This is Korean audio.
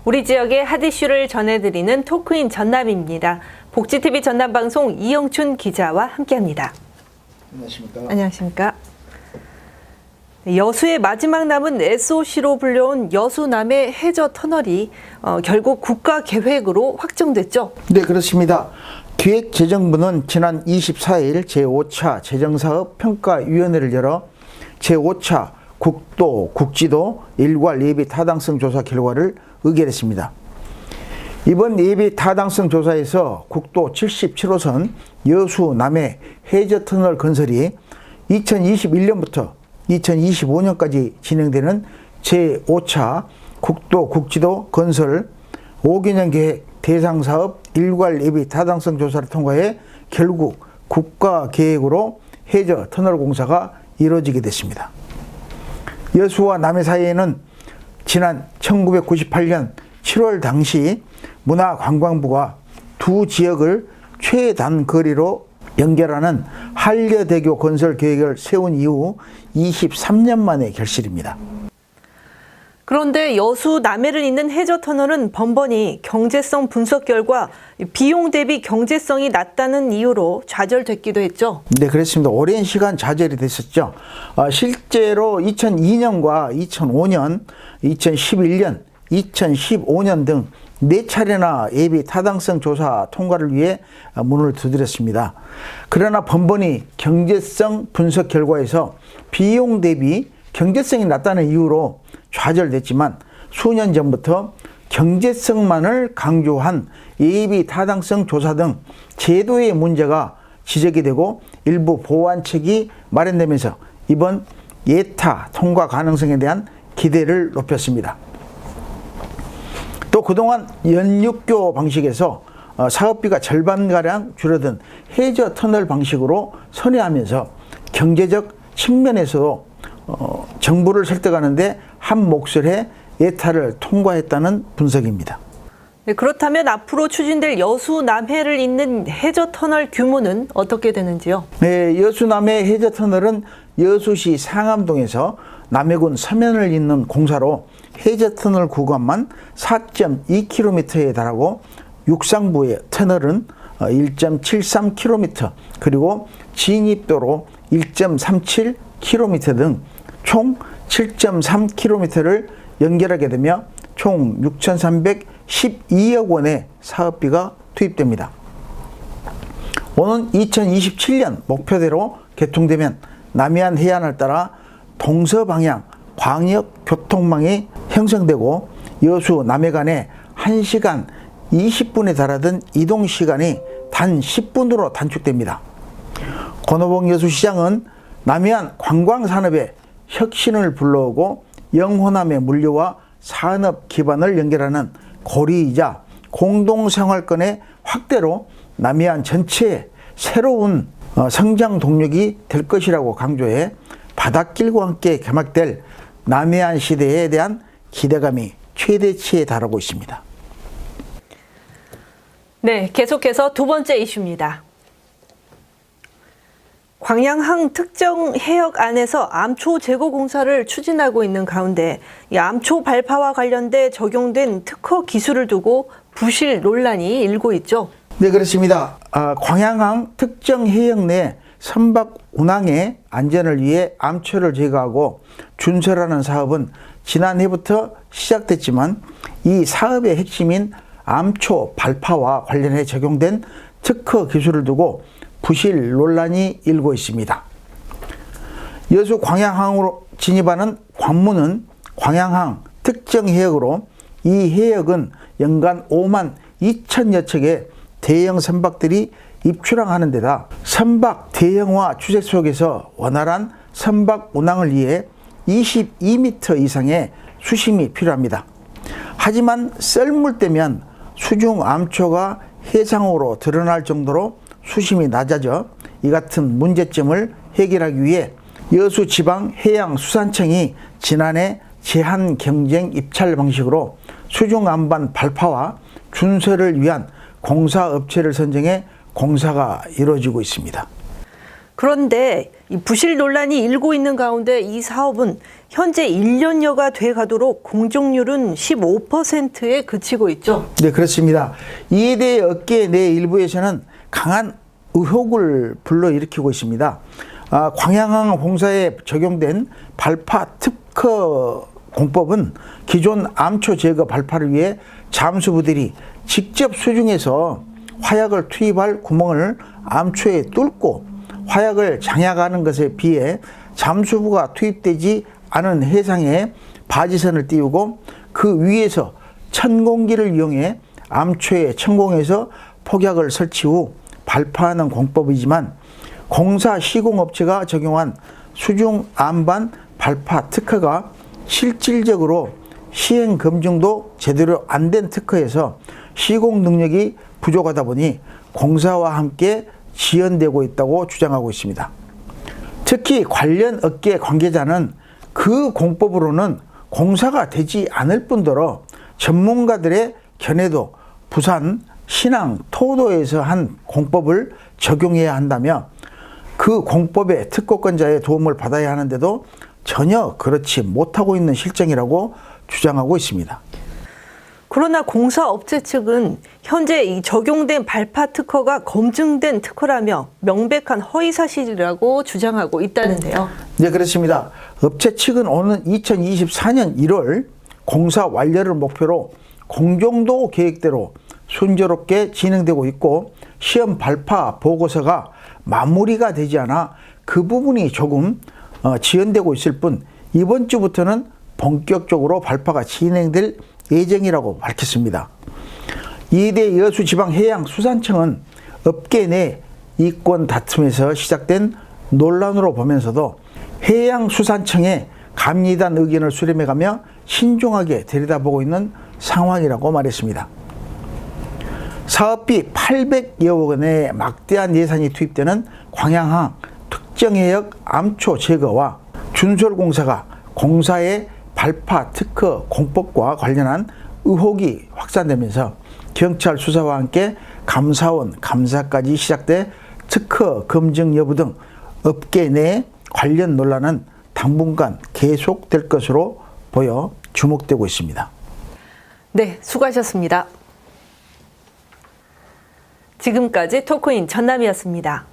우리 지역의 핫 이슈를 전해드리는 토크인 전남입니다. 복지TV 전남방송 이영춘 기자와 함께합니다. 안녕하십니까. 안녕하십니까. 여수의 마지막 남은 SOC로 불려온 여수남해 해저 터널이 결국 국가계획으로 확정됐죠? 네, 그렇습니다. 기획재정부는 지난 24일 제5차 재정사업 평가위원회를 열어 제5차 국도, 국지도 일괄 예비 타당성 조사 결과를 의결했습니다. 이번 예비 타당성 조사에서 국도 77호선 여수 남해 해저터널 건설이 2021년부터 2025년까지 진행되는 제5차 국도, 국지도 건설 5개년 계획 대상사업 일괄 예비 타당성 조사를 통과해 결국 국가계획으로 해저터널 공사가 이루어지게 됐습니다. 여수와 남해 사이에는 지난 1998년 7월 당시 문화관광부가 두 지역을 최단거리로 연결하는 한려대교 건설 계획을 세운 이후 23년 만의 결실입니다. 그런데 여수 남해를 잇는 해저터널은 번번이 경제성 분석 결과 비용 대비 경제성이 낮다는 이유로 좌절됐기도 했죠. 네, 그렇습니다. 오랜 시간 좌절이 됐었죠. 실제로 2002년과 2005년, 2011년, 2015년 등 4차례나 예비 타당성 조사 통과를 위해 문을 두드렸습니다. 그러나 번번이 경제성 분석 결과에서 비용 대비 경제성이 낮다는 이유로 좌절됐지만 수년 전부터 경제성만을 강조한 예비 타당성 조사 등 제도의 문제가 지적이 되고 일부 보완책이 마련되면서 이번 예타 통과 가능성에 대한 기대를 높였습니다. 또 그동안 연육교 방식에서 사업비가 절반가량 줄어든 해저터널 방식으로 선회하면서 경제적 측면에서도 정부를 설득하는데 한 몫을 해 예타를 통과했다는 분석입니다. 네, 그렇다면 앞으로 추진될 여수 남해를 잇는 해저터널 규모는 어떻게 되는지요? 네, 여수 남해 해저터널은 여수시 상암동에서 남해군 서면을 잇는 공사로 해저터널 구간만 4.2km에 달하고 육상부의 터널은 1.73km 그리고 진입도로 1.37km 등 총 7.3km를 연결하게 되며 총 6,312억 원의 사업비가 투입됩니다. 오는 2027년 목표대로 개통되면 남해안 해안을 따라 동서방향 광역교통망이 형성되고 여수 남해 간에 1시간 20분에 달하던 이동시간이 단 10분으로 단축됩니다. 권오봉 여수시장은 남해안 관광산업에 혁신을 불러오고 영호남의 물류와 산업 기반을 연결하는 고리이자 공동생활권의 확대로 남해안 전체에 새로운 성장 동력이 될 것이라고 강조해 바닷길과 함께 개막될 남해안 시대에 대한 기대감이 최대치에 달하고 있습니다. 네, 계속해서 두 번째 이슈입니다. 광양항 특정 해역 안에서 암초 제거 공사를 추진하고 있는 가운데 이 암초 발파와 관련돼 적용된 특허 기술을 두고 부실 논란이 일고 있죠. 네, 그렇습니다. 광양항 특정 해역 내 선박 운항의 안전을 위해 암초를 제거하고 준설하는 사업은 지난해부터 시작됐지만 이 사업의 핵심인 암초 발파와 관련해 적용된 특허 기술을 두고 부실 논란이 일고 있습니다. 여수 광양항으로 진입하는 관문은 광양항 특정 해역으로 이 해역은 연간 5만 2천여 척의 대형 선박들이 입출항하는 데다 선박 대형화 추세 속에서 원활한 선박 운항을 위해 22m 이상의 수심이 필요합니다. 하지만 썰물 때면 수중 암초가 해상으로 드러날 정도로 수심이 낮아져 이 같은 문제점을 해결하기 위해 여수지방해양수산청이 지난해 제한 경쟁 입찰 방식으로 수중 안반 발파와 준설을 위한 공사업체를 선정해 공사가 이루어지고 있습니다. 그런데 이 부실 논란이 일고 있는 가운데 이 사업은 현재 1년여가 돼 가도록 공정률은 15%에 그치고 있죠. 네, 그렇습니다. 이에 대해 업계 내 일부에서는 강한 의혹을 불러일으키고 있습니다. 광양항 공사에 적용된 발파 특허 공법은 기존 암초 제거 발파를 위해 잠수부들이 직접 수중에서 화약을 투입할 구멍을 암초에 뚫고 화약을 장약하는 것에 비해 잠수부가 투입되지 않은 해상에 바지선을 띄우고 그 위에서 천공기를 이용해 암초에 천공해서 폭약을 설치 후 발파하는 공법이지만 공사 시공업체가 적용한 수중 암반 발파 특허가 실질적으로 시행 검증도 제대로 안 된 특허에서 시공 능력이 부족하다 보니 공사와 함께 지연되고 있다고 주장하고 있습니다. 특히 관련 업계 관계자는 그 공법으로는 공사가 되지 않을 뿐더러 전문가들의 견해도 부산, 신항, 토도에서 한 공법을 적용해야 한다며 그 공법의 특허권자의 도움을 받아야 하는데도 전혀 그렇지 못하고 있는 실정이라고 주장하고 있습니다. 그러나 공사업체 측은 현재 이 적용된 발파 특허가 검증된 특허라며 명백한 허위사실이라고 주장하고 있다는데요. 네, 그렇습니다. 업체 측은 오는 2024년 1월 공사 완료를 목표로 공정도 계획대로 순조롭게 진행되고 있고 시험 발파 보고서가 마무리가 되지 않아 그 부분이 조금 지연되고 있을 뿐 이번 주부터는 본격적으로 발파가 진행될 예정이라고 밝혔습니다. 이에 대해 여수지방해양수산청은 업계 내 이권 다툼에서 시작된 논란으로 보면서도 해양수산청의 감리단 의견을 수렴해가며 신중하게 들여다보고 있는 상황이라고 말했습니다. 사업비 800여 원의 막대한 예산이 투입되는 광양항 특정해역 암초 제거와 준솔공사가 공사의 발파 특허 공법과 관련한 의혹이 확산되면서 경찰 수사와 함께 감사원 감사까지 시작돼 특허 검증 여부 등 업계 내 관련 논란은 당분간 계속될 것으로 보여 주목되고 있습니다. 네, 수고하셨습니다. 지금까지 토크인 전남이었습니다.